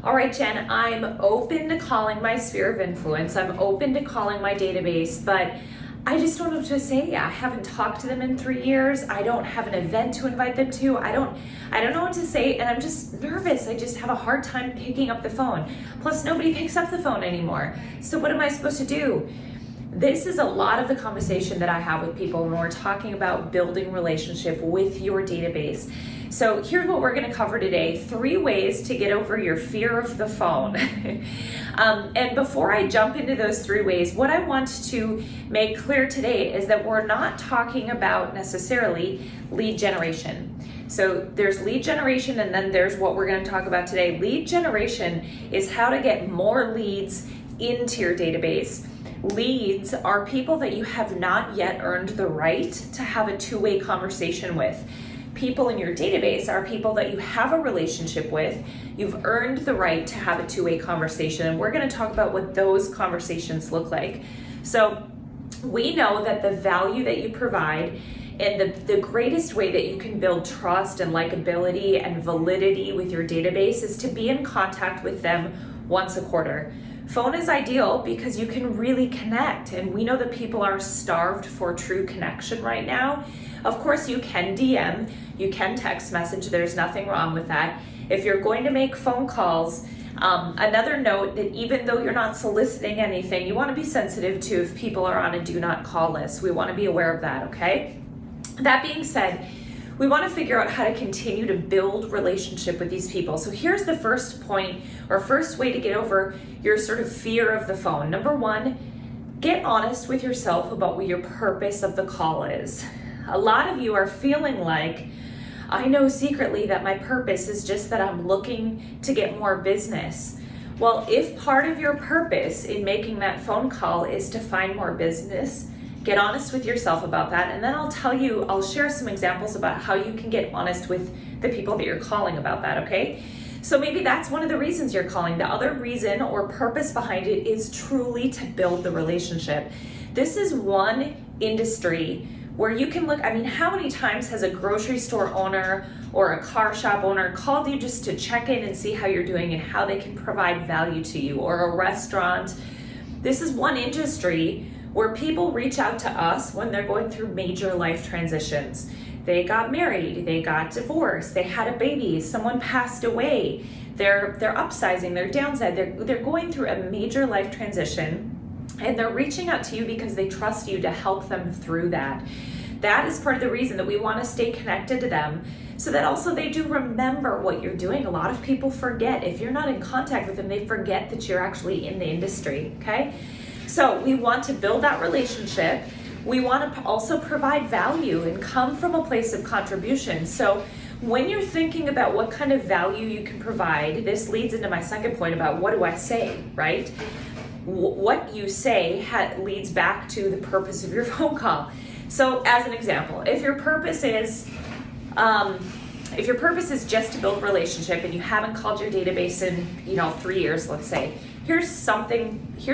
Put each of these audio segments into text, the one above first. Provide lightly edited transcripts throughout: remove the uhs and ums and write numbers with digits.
All right, Jen, I'm open to calling my sphere of influence. I'm open to calling my database, but I just don't know what to say. I haven't talked to them in 3 years. I don't have an event to invite them to. I don't know what to say, and I'm just nervous. I just have a hard time picking up the phone. Plus, nobody picks up the phone anymore. So what am I supposed to do? This is a lot of the conversation that I have with people when we're talking about building relationship with your database. So here's what we're going to cover today: 3 ways to get over your fear of the phone. And before I jump into those 3 ways, what I want to make clear today is that we're not talking about necessarily lead generation. So there's lead generation, and then there's what we're going to talk about today. Lead generation is how to get more leads into your database. Leads are people that you have not yet earned the right to have a 2-way conversation with. People in your database are people that you have a relationship with. You've earned the right to have a 2-way conversation, and we're going to talk about what those conversations look like. So we know that the value that you provide and the greatest way that you can build trust and likability and validity with your database is to be in contact with them once a quarter. Phone is ideal because you can really connect, and we know that people are starved for true connection right now. Of course, you can DM, you can text message, there's nothing wrong with that. If you're going to make phone calls, another note that even though you're not soliciting anything, you want to be sensitive to if people are on a do not call list. We want to be aware of that, okay? That being said, we want to figure out how to continue to build relationship with these people. So here's the first point, or first way to get over your sort of fear of the phone. Number 1, get honest with yourself about what your purpose of the call is. A lot of you are feeling like, I know secretly that my purpose is just that I'm looking to get more business. Well, if part of your purpose in making that phone call is to find more business, get honest with yourself about that, and then I'll share some examples about how you can get honest with the people that you're calling about that, okay? So maybe that's one of the reasons you're calling. The other reason or purpose behind it is truly to build the relationship. This is one industry where you can look, how many times has a grocery store owner or a car shop owner called you just to check in and see how you're doing and how they can provide value to you, or a restaurant? This is one industry where people reach out to us when they're going through major life transitions. They got married, they got divorced, they had a baby, someone passed away, they're upsizing, they're downsizing, they're going through a major life transition, and they're reaching out to you because they trust you to help them through that. That is part of the reason that we want to stay connected to them, so that also they do remember what you're doing. A lot of people forget. If you're not in contact with them, they forget that you're actually in the industry, okay? So we want to build that relationship. We want to also provide value and come from a place of contribution. So when you're thinking about what kind of value you can provide, this leads into my second point about what do I say, right? What you say leads back to the purpose of your phone call. So as an example, if your purpose is just to build a relationship and you haven't called your database in 3 years, let's say, here's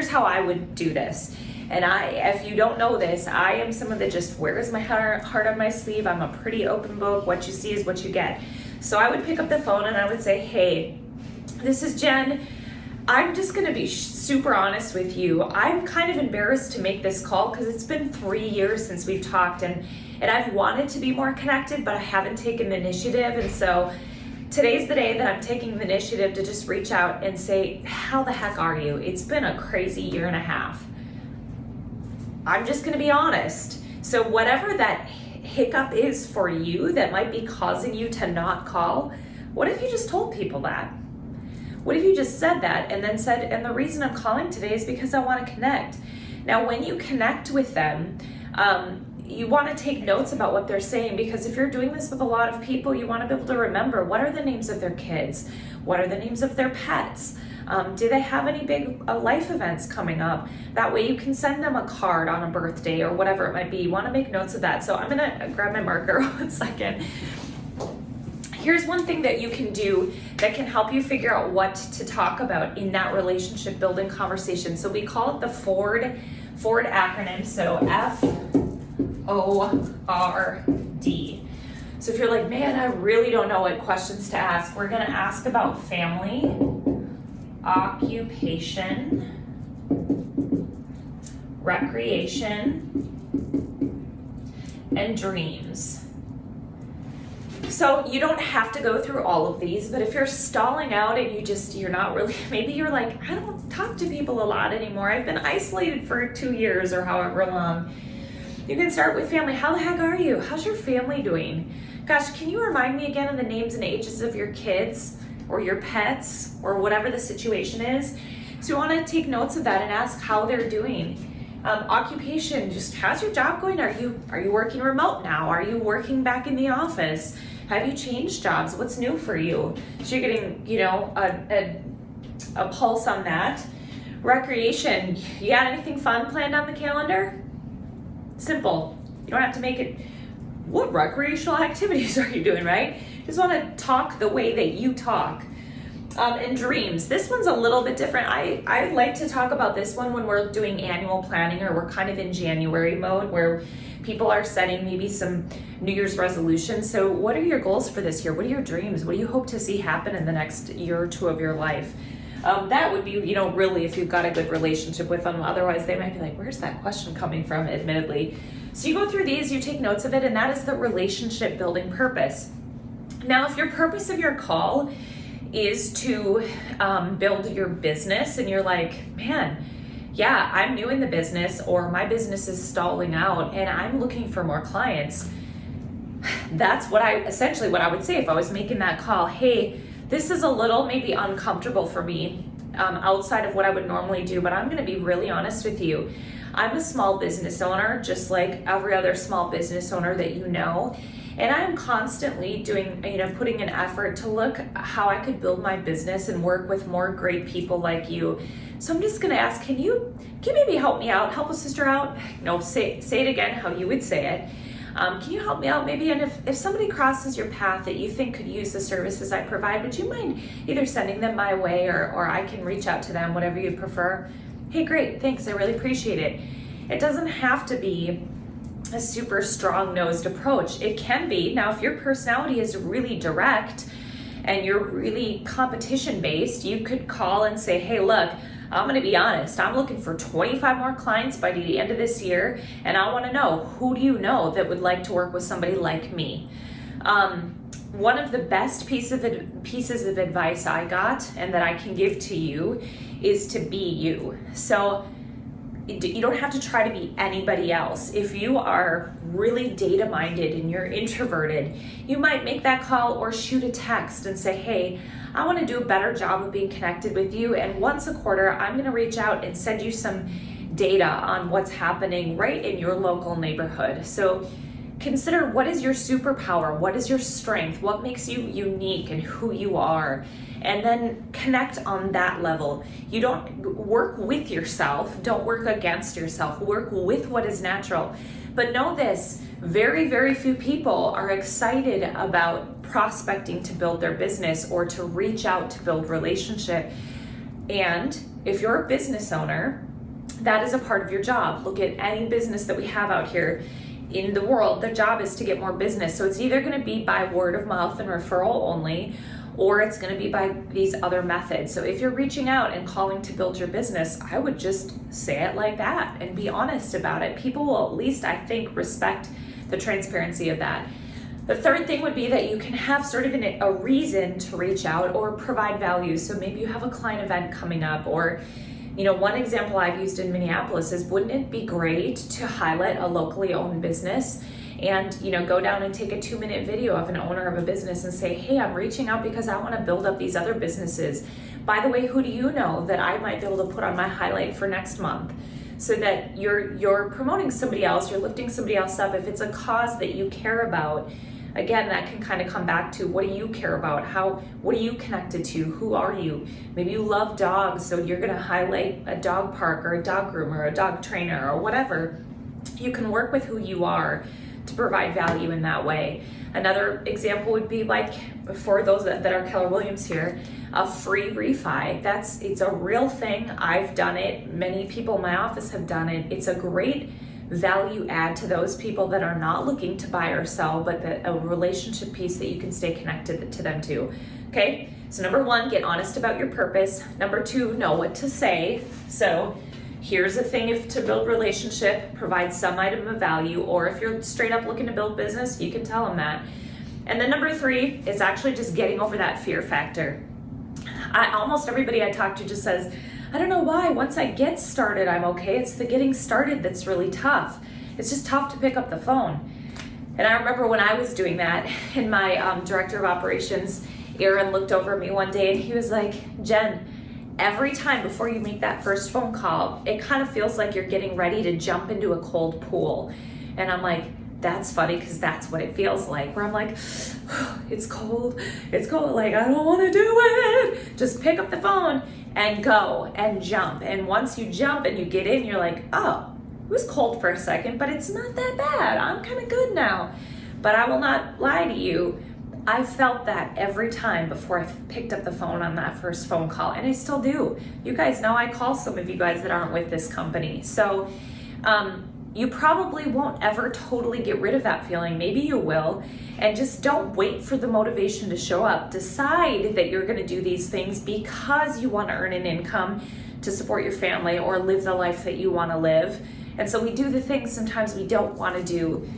how I would do this. And if you don't know this, I am someone that just wears my heart on my sleeve. I'm a pretty open book. What you see is what you get. So I would pick up the phone and I would say, hey, this is Jen. I'm just going to be super honest with you. I'm kind of embarrassed to make this call because it's been 3 years since we've talked, and I've wanted to be more connected, but I haven't taken the initiative. And so today's the day that I'm taking the initiative to just reach out and say, how the heck are you? It's been a crazy year and a half. I'm just going to be honest. So whatever that hiccup is for you that might be causing you to not call, what if you just told people that? What if you just said that and then said, and the reason I'm calling today is because I want to connect. Now, when you connect with them, you want to take notes about what they're saying, because if you're doing this with a lot of people, you want to be able to remember, what are the names of their kids? What are the names of their pets? Do they have any big life events coming up? That way you can send them a card on a birthday or whatever it might be. You want to make notes of that. So I'm going to grab my marker 1 second. Here's one thing that you can do that can help you figure out what to talk about in that relationship building conversation. So we call it the FORD acronym. So FORD. So if you're like, man, I really don't know what questions to ask, we're going to ask about family. occupation, recreation, and dreams. So you don't have to go through all of these, but if you're stalling out and you're not really, maybe you're like, I don't talk to people a lot anymore. I've been isolated for 2 years or however long. You can start with family. How the heck are you? How's your family doing? Gosh, can you remind me again of the names and ages of your kids or your pets or whatever the situation is? So you want to take notes of that and ask how they're doing. Occupation, just how's your job going? Are you working remote now? Are you working back in the office? Have you changed jobs? What's new for you? So you're getting, a pulse on that. Recreation, you got anything fun planned on the calendar? Simple. You don't have to make it, what recreational activities are you doing, right? Just want to talk the way that you talk. And dreams. This one's a little bit different. I like to talk about this one when we're doing annual planning or we're kind of in January mode where people are setting maybe some New Year's resolutions. So what are your goals for this year? What are your dreams? What do you hope to see happen in the next year or two of your life? That would be, really if you've got a good relationship with them. Otherwise, they might be like, where's that question coming from, admittedly? So you go through these, you take notes of it, and that is the relationship building purpose. Now, if your purpose of your call is to build your business and you're like, man, yeah, I'm new in the business or my business is stalling out and I'm looking for more clients. That's what I would say if I was making that call. Hey, this is a little maybe uncomfortable for me outside of what I would normally do, but I'm going to be really honest with you. I'm a small business owner, just like every other small business owner that you know. And I'm constantly putting an effort to look how I could build my business and work with more great people like you. So I'm just gonna ask, can you maybe help me out, help a sister out? No, say it again how you would say it. Can you help me out maybe? And if somebody crosses your path that you think could use the services I provide, would you mind either sending them my way or I can reach out to them, whatever you prefer? Hey, great, thanks, I really appreciate it. It doesn't have to be a super strong-nosed approach. It can be. Now, if your personality is really direct and you're really competition-based, you could call and say, hey, look, I'm going to be honest. I'm looking for 25 more clients by the end of this year, and I want to know, who do you know that would like to work with somebody like me? One of the best pieces of advice I got and that I can give to you is to be you. So you don't have to try to be anybody else. If you are really data minded and you're introverted, you might make that call or shoot a text and say, hey, I want to do a better job of being connected with you, and once a quarter I'm going to reach out and send you some data on what's happening right in your local neighborhood. So consider, what is your superpower? What is your strength? What makes you unique and who you are? And then connect on that level. You don't work with yourself, don't work against yourself, work with what is natural. But know this, very, very few people are excited about prospecting to build their business or to reach out to build relationship. And if you're a business owner, that is a part of your job. Look at any business that we have out here in the world. Their job is to get more business. So it's either going to be by word of mouth and referral only, or it's going to be by these other methods. So if you're reaching out and calling to build your business, I would just say it like that and be honest about it. People will at least, I think, respect the transparency of that. The third thing would be that you can have sort of a reason to reach out or provide value. So maybe you have a client event coming up, or one example I've used in Minneapolis is, wouldn't it be great to highlight a locally owned business and go down and take a 2-minute video of an owner of a business and say, hey, I'm reaching out because I want to build up these other businesses. By the way, who do you know that I might be able to put on my highlight for next month? So that you're promoting somebody else, you're lifting somebody else up. If it's a cause that you care about, again, that can kind of come back to, what do you care about? What are you connected to? Who are you? Maybe you love dogs, so you're going to highlight a dog park or a dog groomer or a dog trainer or whatever. You can work with who you are to provide value in that way. Another example would be, like, for those that are Keller Williams here, a free refi. It's a real thing. I've done it. Many people in my office have done it. It's a great value add to those people that are not looking to buy or sell, but a relationship piece that you can stay connected to them too. Okay, so number one, get honest about your purpose. Number two, know what to say. So here's a thing, if to build relationship, provide some item of value, or if you're straight up looking to build business, you can tell them that. And then number three is actually just getting over that fear factor. Almost everybody I talk to just says, I don't know why, once I get started, I'm okay. It's the getting started that's really tough. It's just tough to pick up the phone. And I remember when I was doing that, and my director of operations, Aaron, looked over at me one day and he was like, Jen, every time before you make that first phone call, it kind of feels like you're getting ready to jump into a cold pool. And I'm like, that's funny, because that's what it feels like, where I'm like, it's cold, like I don't want to do it. Just pick up the phone and go and jump. And once you jump and you get in, you're like, oh, it was cold for a second, but it's not that bad. I'm kind of good now. But I will not lie to you, I felt that every time before I picked up the phone on that first phone call, and I still do. You guys know I call some of you guys that aren't with this company. So you probably won't ever totally get rid of that feeling. Maybe you will. And just don't wait for the motivation to show up. Decide that you're going to do these things because you want to earn an income to support your family or live the life that you want to live. And so we do the things sometimes we don't want to do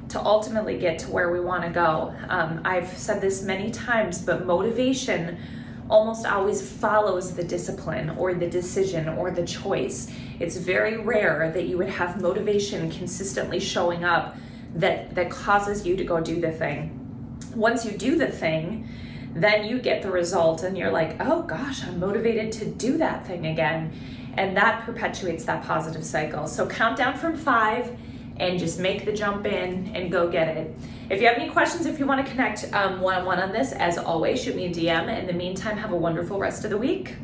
to ultimately get to where we want to go. I've said this many times, but motivation almost always follows the discipline or the decision or the choice. It's very rare that you would have motivation consistently showing up that causes you to go do the thing. Once you do the thing, then you get the result and you're like, oh gosh, I'm motivated to do that thing again. And that perpetuates that positive cycle. So count down from 5 and just make the jump in and go get it. If you have any questions, if you want to connect one-on-one on this, as always, shoot me a DM. In the meantime, have a wonderful rest of the week.